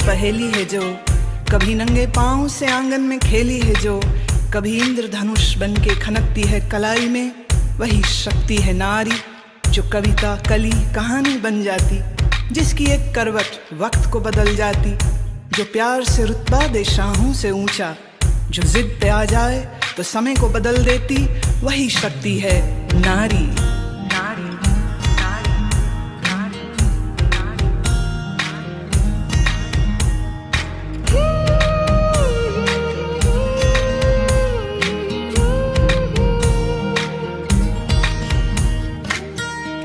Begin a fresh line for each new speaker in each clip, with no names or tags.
पहेली है जो कभी नंगे पांव से आंगन में खेली है जो कभी इंद्रधनुष बन के खनकती है कलाई में, वही शक्ति है नारी जो कविता कली कहानी बन जाती, जिसकी एक करवट वक्त को बदल जाती, जो प्यार से रुतबा दे शाहों से ऊंचा, जो जिद पे आ जाए तो समय को बदल देती, वही शक्ति है नारी।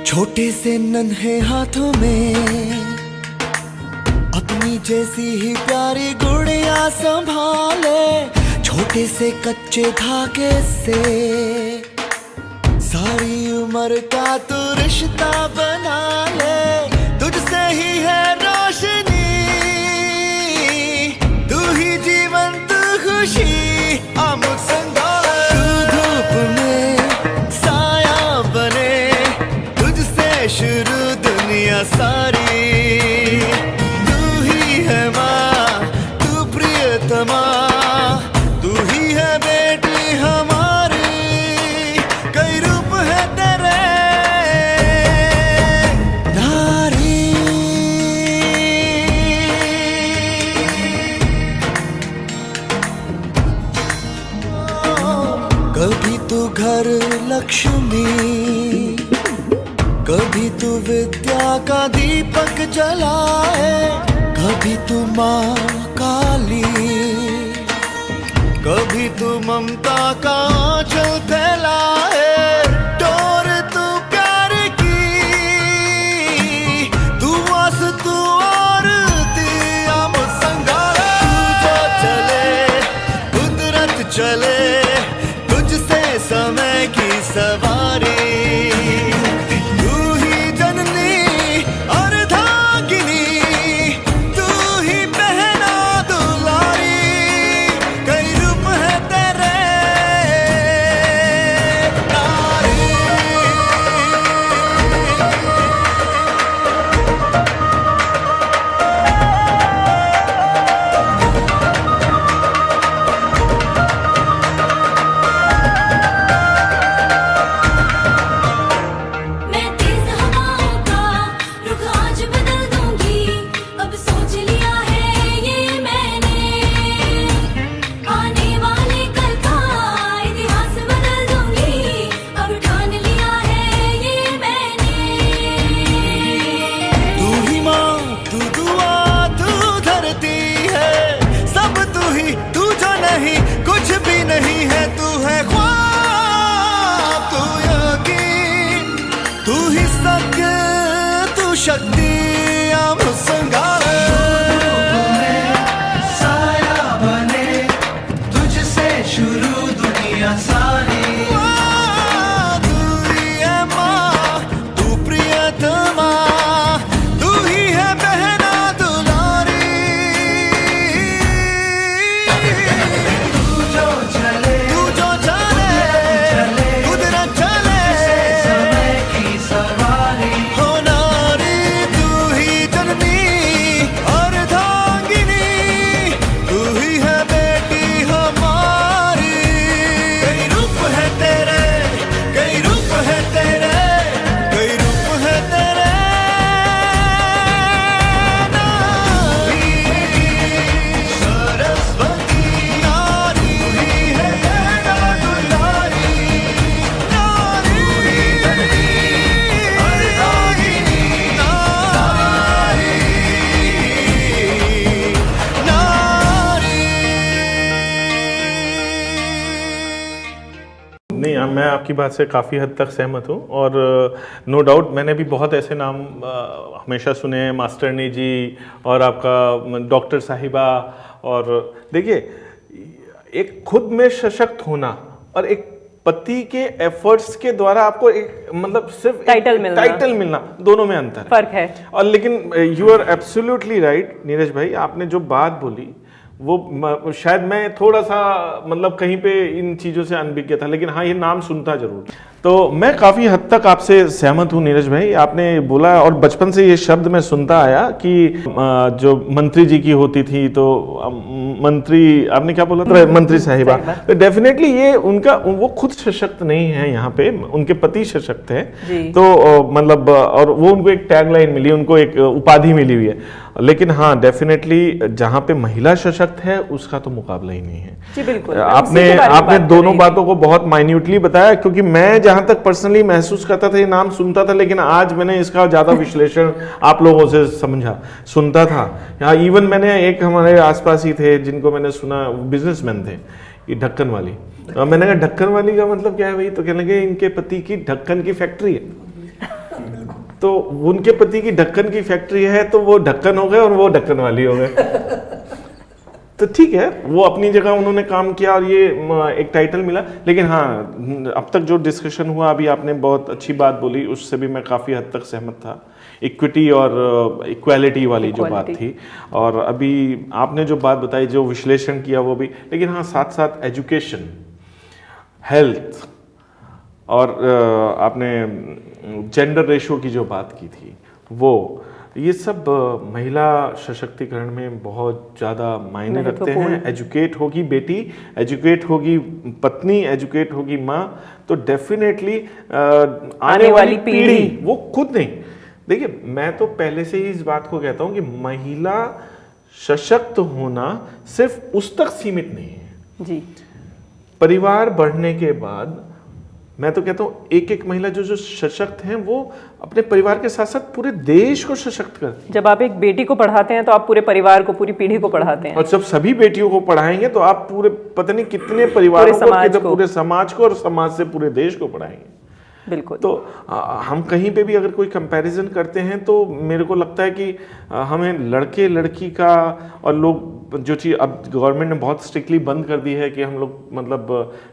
छोटे से नन्हे हाथों में अपनी जैसी ही प्यारी गुड़िया संभाले, छोटे से कच्चे धागे से सारी उम्र का तू रिश्ता बना ले, तुझसे ही है रोशनी, तू ही जीवन तू खुशी, अमुक संगाले तू धूप में साया बने, शुरू दुनिया सारी, तू ही है माँ तू प्रियतमा, तू ही है बेटी हमारी, कई रूप है तेरे नारी। कभी तू घर लक्ष्मी, कभी तू विद्या का दीपक जलाए, कभी तू माँ काली, कभी तू ममता का आंचल फैलाए, डोर तू प्यार की, तू आस तू आरती, अमुक संगाले तू जो चले कुदरत चले, तुझसे समय की सवारी, नहीं है तू है ख्वाब, तू यकीन, तू ही सत्य, तू शक्ति, अमुक संगाले साया बने, तुझसे शुरू दुनिया सारी, तू ही है माँ तू प्रियतमा, तू ही है बहना दुलारी, तू जो चले कुदरत चले, समय की सवारी, हो नारी तू ही जननी और धांगिनी, तू ही है बेटी हमारी, कई रूप है तेरे, कई रूप है तेरे, कई रूप है तेरे नारी, सरस्वती नारी है ये दुलारी, नारी अर्धांगिनी, नारी
नहीं, मैं आपकी बात से काफ़ी हद तक सहमत हूँ और नो डाउट मैंने भी बहुत ऐसे नाम हमेशा सुने हैं, मास्टरनी जी और आपका डॉक्टर साहिबा, और देखिए एक खुद में सशक्त होना और एक पति के एफर्ट्स के द्वारा आपको एक मतलब सिर्फ टाइटल मिलना दोनों में अंतर
फर्क है।
और लेकिन you are absolutely right Neeraj भाई, आपने जो बात बोली वो शायद मैं थोड़ा सा मतलब कहीं पे इन चीज़ों से अनभिज्ञ था, लेकिन हाँ ये नाम सुनता जरूर। तो मैं काफ़ी हद तक आपसे सहमत हूँ नीरज भाई। आपने बोला और बचपन से ये शब्द मैं सुनता आया कि जो मंत्री जी की होती थी तो मंत्री, आपने क्या बोला था, मंत्री साहिबा, तो डेफिनेटली ये उनका, वो खुद सशक्त नहीं है, यहाँ पे उनके पति सशक्त है, तो मतलब और वो उनको एक टैगलाइन मिली, उनको एक उपाधि मिली हुई है। लेकिन हाँ, डेफिनेटली जहाँ पे महिला सशक्त है उसका तो मुकाबला ही नहीं है।
जी बिल्कुल।
आपने दोनों बातों को बहुत माइन्यूटली बताया, क्योंकि मैं जहां तक पर्सनली महसूस करता था, ये नाम सुनता था, लेकिन आज मैंने इसका ज्यादा विश्लेषण आप लोगों से समझा, सुनता था। यहाँ इवन मैंने एक हमारे आसपास ही थे जिनको मैंने सुना, बिजनेसमैन थे, ये ढक्कन वाली। मैंने कहा ढक्कन वाली का मतलब क्या है भाई? तो कहने लगे इनके पति की ढक्कन की फैक्ट्री है। तो उनके पति की ढक्कन की फैक्ट्री है, तो वो ढक्कन हो गए और वो ढक्कन वाली हो गए। तो ठीक है, वो अपनी जगह उन्होंने काम किया और ये एक टाइटल मिला। लेकिन हाँ, अब तक जो डिस्कशन हुआ, अभी आपने बहुत अच्छी बात बोली, उससे भी मैं काफ़ी हद तक सहमत था। इक्विटी और इक्वालिटी वाली जो बात थी, और अभी आपने जो बात बताई, जो विश्लेषण किया वो भी। लेकिन हाँ, साथ साथ एजुकेशन, हेल्थ और आपने जेंडर रेशो की जो बात की थी, वो ये सब महिला सशक्तिकरण में बहुत ज़्यादा मायने रखते हैं। एजुकेट होगी बेटी, एजुकेट होगी पत्नी, एजुकेट होगी माँ, तो डेफिनेटली आने वाली पीढ़ी वो खुद नहीं। देखिए, मैं तो पहले से ही इस बात को कहता हूँ कि महिला सशक्त होना सिर्फ उस तक सीमित नहीं है
जी।
परिवार बढ़ने के बाद मैं तो कहता हूँ एक एक महिला जो सशक्त हैं, वो अपने परिवार के साथ साथ पूरे देश को सशक्त करती है।
जब आप एक बेटी को पढ़ाते हैं तो आप पूरे परिवार को, पूरी पीढ़ी को पढ़ाते हैं।
और जब सभी बेटियों को पढ़ाएंगे तो आप पूरे पता नहीं कितने परिवारों को, पूरे समाज को, और समाज से पूरे देश को पढ़ाएंगे।
बिल्कुल।
तो हम कहीं पे भी अगर कोई कंपैरिजन करते हैं तो मेरे को लगता है कि हमें लड़के लड़की का, और लोग जो चीज़ अब गवर्नमेंट ने बहुत स्ट्रिक्टली बंद कर दी है कि हम लोग मतलब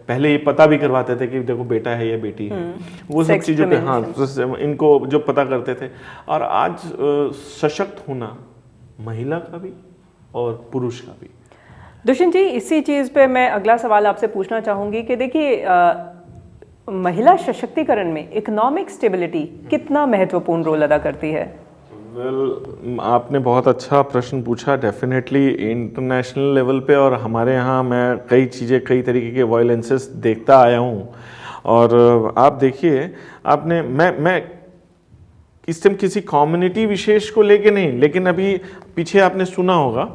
पहले ये पता भी करवाते थे कि देखो बेटा है या बेटी है, वो सब चीज़ों पे हाँ इनको जो पता करते थे। और आज सशक्त होना महिला का भी और पुरुष का भी।
दुष्यंत जी, इसी चीज़ पे मैं अगला सवाल आपसे पूछना चाहूँगी कि देखिए, महिला सशक्तिकरण में इकोनॉमिक स्टेबिलिटी कितना महत्वपूर्ण रोल अदा करती है?
आपने बहुत अच्छा प्रश्न पूछा। डेफिनेटली इंटरनेशनल लेवल पे और हमारे यहाँ मैं कई चीज़ें, कई तरीके के वायलेंसेस देखता आया हूँ। और आप देखिए, आपने मैं इस टाइम किसी कम्युनिटी विशेष को लेके नहीं, लेकिन अभी पीछे आपने सुना होगा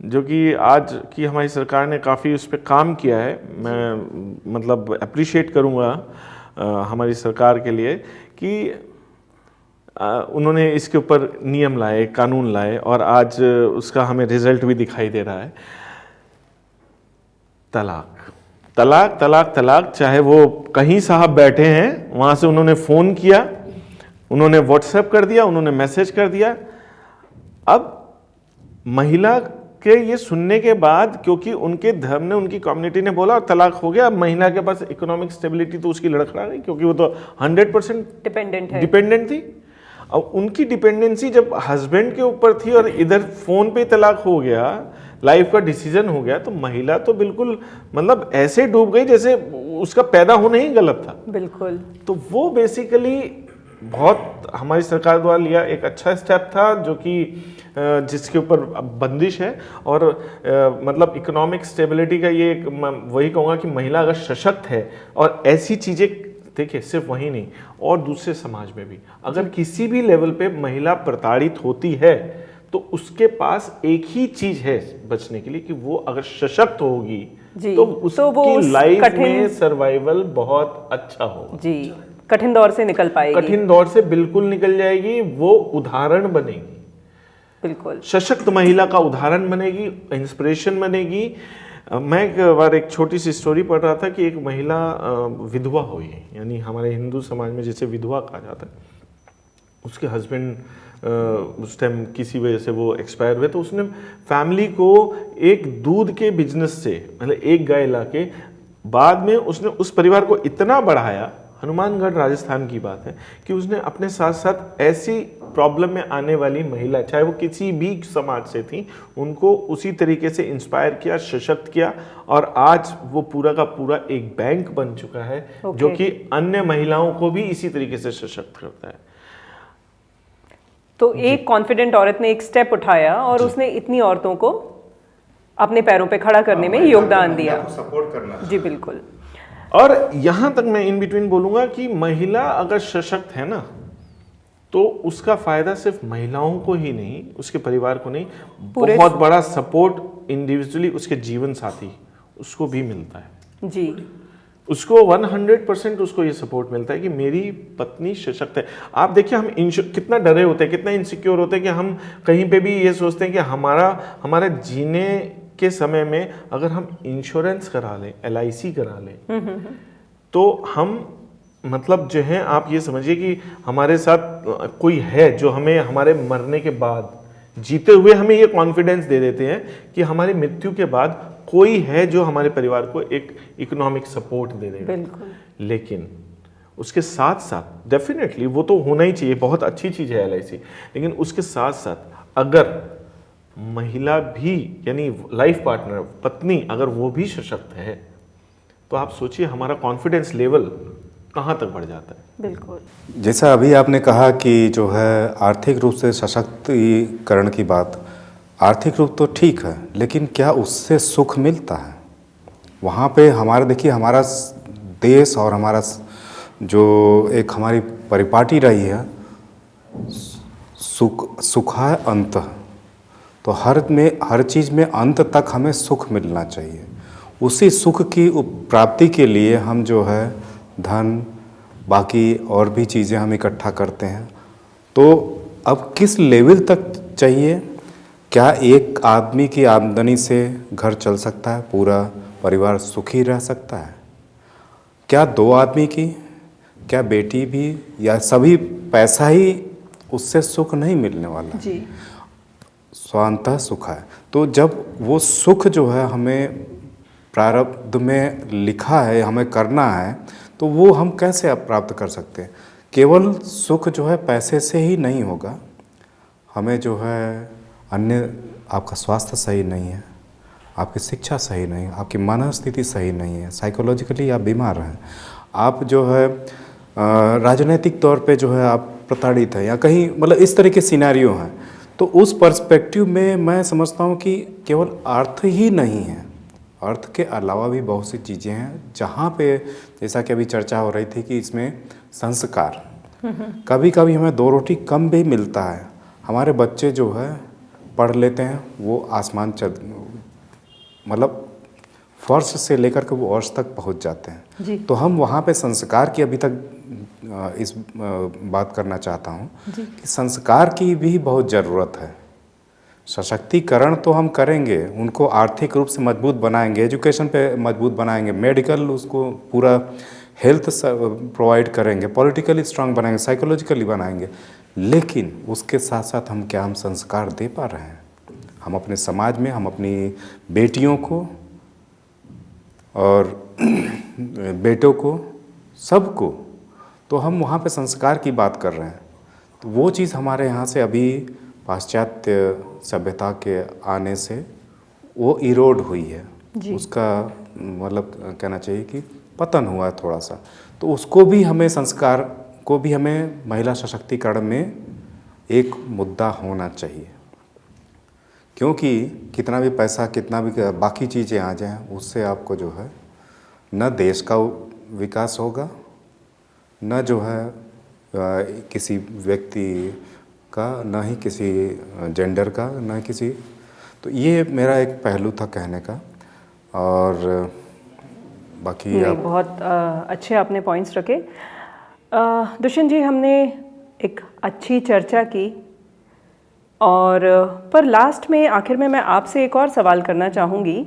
जो कि आज की हमारी सरकार ने काफ़ी उस पर काम किया है। मैं मतलब अप्रिशिएट करूँगा हमारी सरकार के लिए कि उन्होंने इसके ऊपर नियम लाए, कानून लाए, और आज उसका हमें रिजल्ट भी दिखाई दे रहा है। तलाक तलाक तलाक तलाक, चाहे वो कहीं साहब बैठे हैं, वहाँ से उन्होंने फ़ोन किया, उन्होंने व्हाट्सएप कर दिया, उन्होंने मैसेज कर दिया। अब महिला के ये सुनने के बाद, क्योंकि उनके धर्म ने, उनकी कम्युनिटी ने बोला और तलाक हो गया, अब महिला के पास इकोनॉमिक स्टेबिलिटी तो उसकी लड़खड़ा गई, क्योंकि वो तो 100% डिपेंडेंट थी। और उनकी डिपेंडेंसी जब हस्बैंड के ऊपर थी और इधर फोन पे तलाक हो गया, लाइफ का डिसीजन हो गया, तो महिला तो बिल्कुल मतलब ऐसे डूब गई जैसे उसका पैदा होना ही गलत था।
बिल्कुल।
तो वो बेसिकली बहुत हमारी सरकार द्वारा लिया एक अच्छा स्टेप था, जो कि जिसके ऊपर बंदिश है। और मतलब इकोनॉमिक स्टेबिलिटी का ये एक, वही कहूँगा कि महिला अगर सशक्त है, और ऐसी चीज़ें देखिए सिर्फ वही नहीं, और दूसरे समाज में भी अगर किसी भी लेवल पे महिला प्रताड़ित होती है तो उसके पास एक ही चीज है बचने के लिए, कि वो अगर सशक्त होगी तो उसकी लाइफ में सर्वाइवल बहुत अच्छा होगा जी,
कठिन दौर से निकल पाएगी,
कठिन दौर से बिल्कुल निकल जाएगी, वो उदाहरण बनेगी, बिल्कुल सशक्त महिला का उदाहरण बनेगी, इंस्पिरेशन बनेगी। मैं एक बार एक छोटी सी स्टोरी पढ़ रहा था कि एक महिला विधवा हुई, यानी हमारे हिंदू समाज में जिसे विधवा कहा जाता है, उसके हस्बैंड उस टाइम किसी वजह से वो एक्सपायर हुए, तो उसने फैमिली को एक दूध के बिजनेस से, मतलब एक गाय ला के, बाद में उसने उस परिवार को इतना बढ़ाया, हनुमानगढ़ राजस्थान की बात है कि उसने अपने साथ साथ ऐसी प्रॉब्लम में आने वाली महिला, चाहे वो किसी भी समाज से थी, उनको उसी तरीके से इंस्पायर किया, सशक्त किया, और आज वो पूरा का पूरा एक बैंक बन चुका है जो कि अन्य महिलाओं को भी इसी तरीके से सशक्त करता है।
तो एक कॉन्फिडेंट औरत ने एक स्टेप उठाया और उसने इतनी औरतों को अपने पैरों पे खड़ा करने में योगदान दिया।
सपोर्ट करना।
जी बिल्कुल।
और यहां तक मैं इन बिटवीन बोलूंगा कि महिला अगर सशक्त है ना, तो उसका फायदा सिर्फ महिलाओं को ही नहीं, उसके परिवार को नहीं, बहुत बड़ा सपोर्ट इंडिविजुअली उसके जीवन साथी उसको भी मिलता है।
जी,
उसको 100% उसको ये सपोर्ट मिलता है कि मेरी पत्नी सशक्त है। आप देखिए हम कितना डरे होते हैं, कितना इनसिक्योर होते हैं कि हम कहीं पे भी ये सोचते हैं कि हमारे जीने के समय में अगर हम इंश्योरेंस करा लें, LIC करा लें, तो हम मतलब जो है, आप ये समझिए कि हमारे साथ कोई है जो हमें हमारे मरने के बाद, जीते हुए हमें ये कॉन्फिडेंस दे देते हैं कि हमारी मृत्यु के बाद कोई है जो हमारे परिवार को एक इकोनॉमिक सपोर्ट दे देगा।
बिल्कुल।
लेकिन उसके साथ साथ डेफिनेटली वो तो होना ही चाहिए, बहुत अच्छी चीज़ है LIC, लेकिन उसके साथ साथ अगर महिला भी, यानी लाइफ पार्टनर, पत्नी, अगर वो भी सशक्त है, तो आप सोचिए हमारा कॉन्फिडेंस लेवल कहाँ तक बढ़ जाता है।
बिल्कुल।
जैसा अभी आपने कहा कि जो है आर्थिक रूप से सशक्तिकरण की बात, आर्थिक रूप तो ठीक है, लेकिन क्या उससे सुख मिलता है? वहाँ पे हमारा देखिए, हमारा देश और हमारा जो एक हमारी परिपाटी रही है, सुखा अंत, तो हर चीज़ में अंत तक हमें सुख मिलना चाहिए। उसी सुख की प्राप्ति के लिए हम जो है धन, बाकी और भी चीज़ें हम इकट्ठा करते हैं। तो अब किस लेवल तक चाहिए? क्या एक आदमी की आमदनी से घर चल सकता है, पूरा परिवार सुखी रह सकता है? क्या 2 आदमी की, क्या बेटी भी, या सभी पैसा ही उससे सुख नहीं मिलने वाला?
जी।
स्वांतः सुख है। तो जब वो सुख जो है हमें प्रारब्ध में लिखा है, हमें करना है, तो वो हम कैसे प्राप्त कर सकते हैं? केवल सुख जो है पैसे से ही नहीं होगा। हमें जो है अन्य, आपका स्वास्थ्य सही नहीं है, आपकी शिक्षा सही नहीं है, आपकी मानसिक स्थिति सही नहीं है, साइकोलॉजिकली आप बीमार हैं, आप जो है राजनीतिक तौर पे जो है आप प्रताड़ित हैं, या कहीं मतलब इस तरह के सिनेरियो हैं, तो उस पर्सपेक्टिव में मैं समझता हूँ कि केवल अर्थ ही नहीं है, अर्थ के अलावा भी बहुत सी चीज़ें हैं जहाँ पे, जैसा कि अभी चर्चा हो रही थी कि इसमें संस्कार, कभी कभी हमें 2 रोटी कम भी मिलता है। हमारे बच्चे जो है पढ़ लेते हैं, वो आसमान मतलब फर्श से लेकर के वो अर्श तक पहुंच जाते हैं।
जी।
तो हम वहाँ पे संस्कार की अभी तक इस बात करना चाहता हूँ कि संस्कार की भी बहुत ज़रूरत है। सशक्तिकरण तो हम करेंगे, उनको आर्थिक रूप से मजबूत बनाएंगे, एजुकेशन पे मजबूत बनाएंगे, मेडिकल उसको पूरा हेल्थ प्रोवाइड करेंगे, पॉलिटिकली स्ट्रांग बनाएंगे, साइकोलॉजिकली बनाएंगे, लेकिन उसके साथ साथ हम संस्कार दे पा रहे हैं? हम अपने समाज में, हम अपनी बेटियों को और बेटों को, सबको, तो हम वहाँ पे संस्कार की बात कर रहे हैं। तो वो चीज़ हमारे यहाँ से अभी पाश्चात्य सभ्यता के आने से वो इरोड हुई है, उसका मतलब कहना चाहिए कि पतन हुआ है थोड़ा सा। तो उसको भी हमें, संस्कार को भी हमें महिला सशक्तिकरण में एक मुद्दा होना चाहिए, क्योंकि कितना भी पैसा, कितना भी बाकी चीज़ें आ जाएं, उससे आपको जो है न देश का विकास होगा, न जो है किसी व्यक्ति का, न ही किसी जेंडर का, न किसी। तो ये मेरा एक पहलू था कहने का। और बाकी आप
बहुत अच्छे आपने पॉइंट्स रखे। दुष्यंत जी, हमने एक अच्छी चर्चा की, और पर लास्ट में, आखिर में मैं आपसे एक और सवाल करना चाहूँगी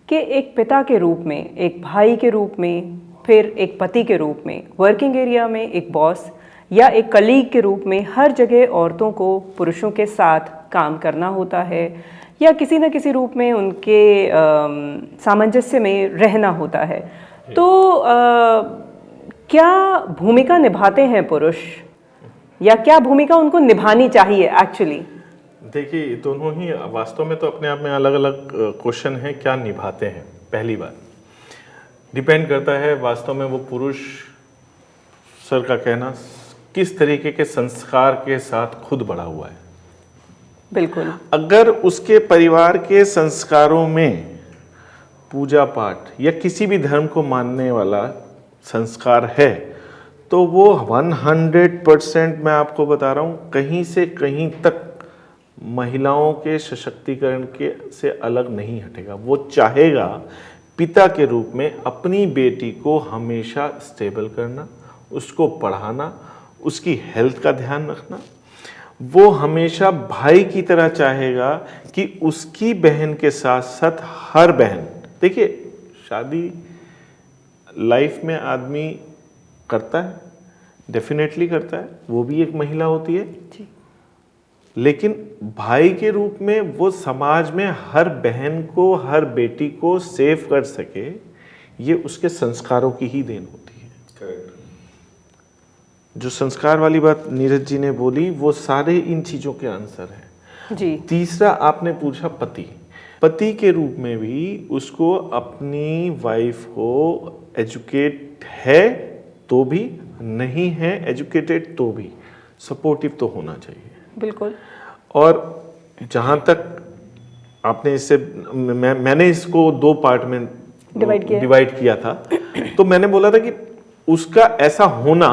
कि एक पिता के रूप में, एक भाई के रूप में, फिर एक पति के रूप में, वर्किंग एरिया में एक बॉस या एक कलीग के रूप में, हर जगह औरतों को पुरुषों के साथ काम करना होता है, या किसी न किसी रूप में उनके सामंजस्य में रहना होता है। तो क्या भूमिका निभाते हैं पुरुष, या क्या भूमिका उनको निभानी चाहिए एक्चुअली?
देखिए, दोनों ही वास्तव में तो अपने आप में अलग अलग क्वेश्चन है, क्या निभाते हैं। पहली बात डिपेंड करता है वास्तव में वो पुरुष, सर का कहना, किस तरीके के संस्कार के साथ खुद बड़ा हुआ है।
बिल्कुल।
अगर उसके परिवार के संस्कारों में पूजा पाठ या किसी भी धर्म को मानने वाला संस्कार है, तो वो 100% मैं आपको बता रहा हूँ, कहीं से कहीं तक महिलाओं के सशक्तिकरण के से अलग नहीं हटेगा। वो चाहेगा पिता के रूप में अपनी बेटी को हमेशा स्टेबल करना, उसको पढ़ाना, उसकी हेल्थ का ध्यान रखना। वो हमेशा भाई की तरह चाहेगा कि उसकी बहन के साथ साथ हर बहन, देखिए शादी लाइफ में आदमी करता है, डेफिनेटली करता है, वो भी एक महिला होती है
जी।
लेकिन भाई के रूप में वो समाज में हर बहन को, हर बेटी को सेव कर सके, ये उसके संस्कारों की ही देन होती है। जो संस्कार वाली बात नीरज जी ने बोली, वो सारे इन चीजों के आंसर है
जी।
तीसरा आपने पूछा पति के रूप में भी उसको अपनी वाइफ को एजुकेट है तो भी, नहीं है एजुकेटेड तो भी सपोर्टिव तो होना चाहिए।
बिल्कुल।
और जहाँ तक आपने इससे मैंने इसको 2 पार्ट में डिवाइड किया था, तो मैंने बोला था कि उसका ऐसा होना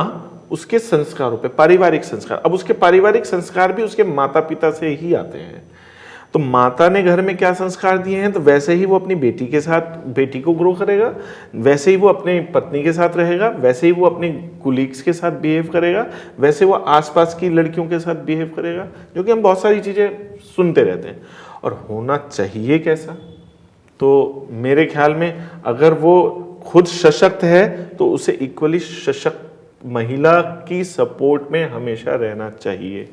उसके संस्कारों पे, पारिवारिक संस्कार। अब उसके पारिवारिक संस्कार भी उसके माता पिता से ही आते हैं। तो माता ने घर में क्या संस्कार दिए हैं, तो वैसे ही वो अपनी बेटी के साथ, बेटी को ग्रो करेगा, वैसे ही वो अपनी पत्नी के साथ रहेगा, वैसे ही वो अपने कुलीग्स के साथ बिहेव करेगा, वैसे वो आसपास की लड़कियों के साथ बिहेव करेगा, जो कि हम बहुत सारी चीज़ें सुनते रहते हैं। और होना चाहिए कैसा, तो मेरे ख्याल में अगर वो खुद सशक्त है तो उसे इक्वली सशक्त महिला की सपोर्ट में हमेशा रहना चाहिए।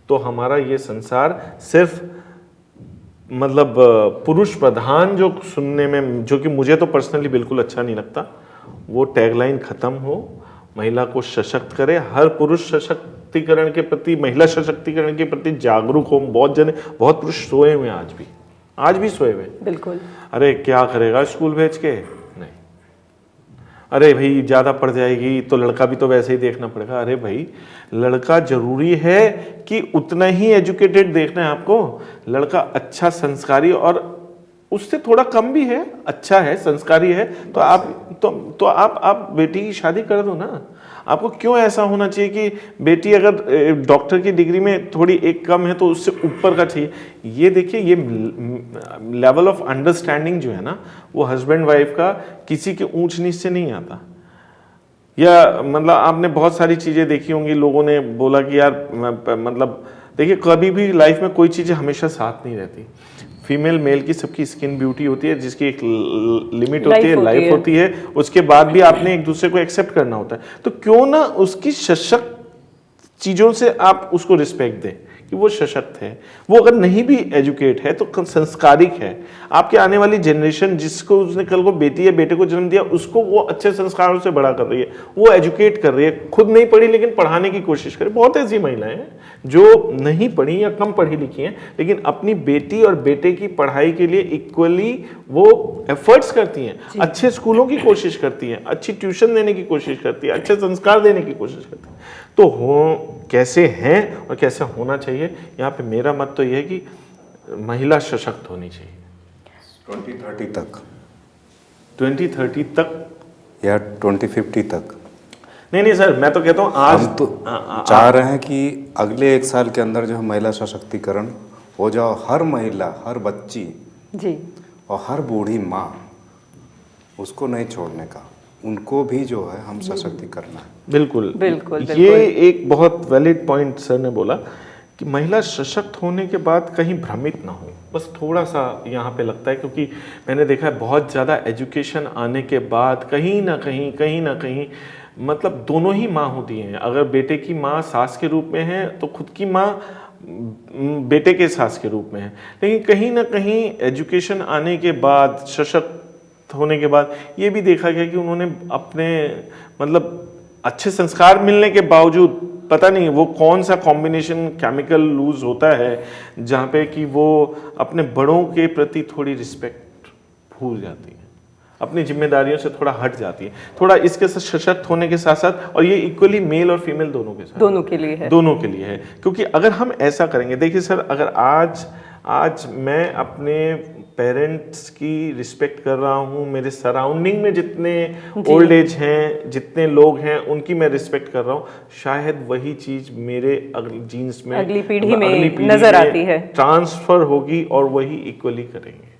तो हमारा ये संसार सिर्फ मतलब पुरुष प्रधान जो सुनने में, जो कि मुझे तो पर्सनली बिल्कुल अच्छा नहीं लगता, वो टैगलाइन खत्म हो, महिला को सशक्त करे, हर पुरुष सशक्तिकरण के प्रति, महिला सशक्तिकरण के प्रति जागरूक हो। बहुत पुरुष सोए हुए हैं, आज भी सोए हुए।
बिल्कुल।
अरे क्या करेगा स्कूल भेज के, नहीं, अरे भाई ज़्यादा पढ़ जाएगी तो लड़का भी तो वैसे ही देखना पड़ेगा। अरे भाई लड़का जरूरी है कि उतना ही एजुकेटेड देखना है आपको। लड़का अच्छा संस्कारी और उससे थोड़ा कम भी है, अच्छा है, संस्कारी है, तो आप बेटी की शादी कर दो ना। आपको क्यों ऐसा होना चाहिए कि बेटी अगर डॉक्टर की डिग्री में थोड़ी एक कम है तो उससे ऊपर का चाहिए। ये देखिए, ये लेवल ऑफ अंडरस्टैंडिंग जो है ना, वो हस्बैंड वाइफ का किसी के ऊंच नीच से नहीं आता। या मतलब आपने बहुत सारी चीज़ें देखी होंगी, लोगों ने बोला कि यार मतलब देखिए, कभी भी लाइफ में कोई चीज़ें हमेशा साथ नहीं रहती। फीमेल मेल की सबकी स्किन ब्यूटी होती है, जिसकी एक लिमिट होती है, लाइफ होती है, उसके बाद भी आपने एक दूसरे को एक्सेप्ट करना होता है। तो क्यों ना उसकी सशक्त चीज़ों से आप उसको रिस्पेक्ट दें कि वो सशक्त है। वो अगर नहीं भी एजुकेट है तो संस्कारिक है। आपके आने वाली जनरेशन, जिसको उसने कल को बेटी या बेटे को जन्म दिया, उसको वो अच्छे संस्कारों से बड़ा कर रही है, वो एजुकेट कर रही है। खुद नहीं पढ़ी लेकिन पढ़ाने की कोशिश करे। बहुत ऐसी महिलाएं हैं जो नहीं पढ़ी या कम पढ़ी लिखी हैं, लेकिन अपनी बेटी और बेटे की पढ़ाई के लिए इक्वली वो एफर्ट्स करती हैं, अच्छे स्कूलों की कोशिश करती हैं, अच्छी ट्यूशन देने की कोशिश करती है, अच्छे संस्कार देने की कोशिश करती है। तो हो कैसे हैं और कैसे होना चाहिए, यहाँ पे मेरा मत तो यह है कि महिला सशक्त होनी चाहिए।
2030 तक
2030 तक
या 2050 तक?
नहीं सर, मैं तो कहता हूँ आज
हम तो चाह रहे हैं कि अगले 1 साल के अंदर जो है महिला सशक्तिकरण हो जाओ। हर महिला, हर बच्ची
जी
और हर बूढ़ी माँ, उसको नहीं छोड़ने का, उनको भी जो है हम सशक्तिकरण है।
बिल्कुल
बिल्कुल।
ये एक बहुत वैलिड पॉइंट सर ने बोला कि महिला सशक्त होने के बाद कहीं भ्रमित ना हो। बस थोड़ा सा यहाँ पे लगता है, क्योंकि मैंने देखा है बहुत ज़्यादा एजुकेशन आने के बाद कहीं ना कहीं मतलब दोनों ही माँ होती हैं। अगर बेटे की माँ सास के रूप में है तो खुद की माँ बेटे के सास के रूप में है। लेकिन कहीं ना कहीं एजुकेशन आने के बाद, सशक्त होने के बाद ये भी देखा गया कि उन्होंने अपने मतलब अच्छे संस्कार मिलने के बावजूद पता नहीं वो कौन सा कॉम्बिनेशन केमिकल लूज होता है जहाँ पे कि वो अपने बड़ों के प्रति थोड़ी रिस्पेक्ट भूल जाती है, अपनी जिम्मेदारियों से थोड़ा हट जाती है, थोड़ा इसके साथ सशक्त होने के साथ साथ, और ये इक्वली मेल और फीमेल दोनों के साथ,
दोनों के लिए है,
दोनों के लिए है। क्योंकि अगर हम ऐसा करेंगे, देखिए सर, अगर आज मैं अपने पेरेंट्स की रिस्पेक्ट कर रहा हूँ, मेरे सराउंडिंग में जितने ओल्ड एज हैं, जितने लोग हैं, उनकी मैं रिस्पेक्ट कर रहा हूँ, शायद वही चीज मेरे जीन्स में,
अगली पीढ़ी में नजर आती है,
ट्रांसफर होगी और वही इक्वली करेंगे।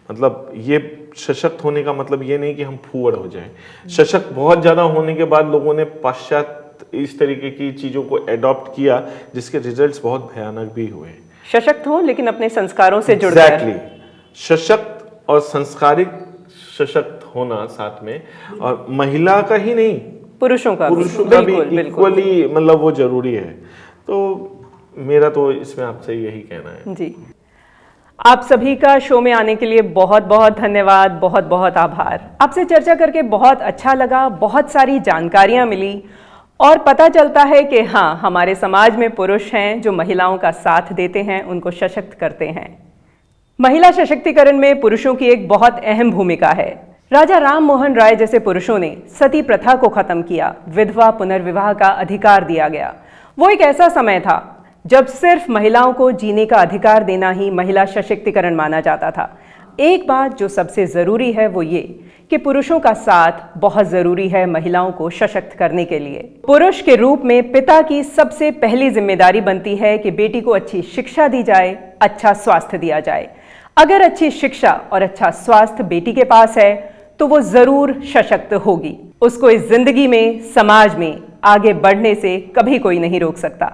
मतलब ये सशक्त होने का मतलब ये नहीं कि हम फूहड़ हो जाएं। सशक्त बहुत ज़्यादा होने के बाद लोगों ने पाश्चात्य इस तरीके की चीज़ों को एडॉप्ट किया, जिसके रिजल्ट्स बहुत भयानक भी हुए।
सशक्त हो लेकिन अपने संस्कारों से जुड़ कर।
सशक्त और संस्कारिक सशक्त होना साथ में, और महिला का ही नहीं, पुरुषों का भी इक्वली मतलब वो जरूरी है। तो मेरा तो इसमें आपसे यही कहना है
जी। आप सभी का शो में आने के लिए बहुत बहुत धन्यवाद, बहुत बहुत आभार। आपसे चर्चा करके बहुत अच्छा लगा, बहुत सारी जानकारियां मिली और पता चलता है कि हाँ, हमारे समाज में पुरुष हैं जो महिलाओं का साथ देते हैं, उनको सशक्त करते हैं। महिला सशक्तिकरण में पुरुषों की एक बहुत अहम भूमिका है। राजा राम मोहन राय जैसे पुरुषों ने सती प्रथा को खत्म किया, विधवा पुनर्विवाह का अधिकार दिया गया। वो एक ऐसा समय था जब सिर्फ महिलाओं को जीने का अधिकार देना ही महिला सशक्तिकरण माना जाता था। एक बात जो सबसे जरूरी है वो ये कि पुरुषों का साथ बहुत जरूरी है महिलाओं को सशक्त करने के लिए। पुरुष के रूप में पिता की सबसे पहली जिम्मेदारी बनती है कि बेटी को अच्छी शिक्षा दी जाए, अच्छा स्वास्थ्य दिया जाए। अगर अच्छी शिक्षा और अच्छा स्वास्थ्य बेटी के पास है तो वो जरूर सशक्त होगी। उसको इस जिंदगी में, समाज में आगे बढ़ने से कभी कोई नहीं रोक सकता।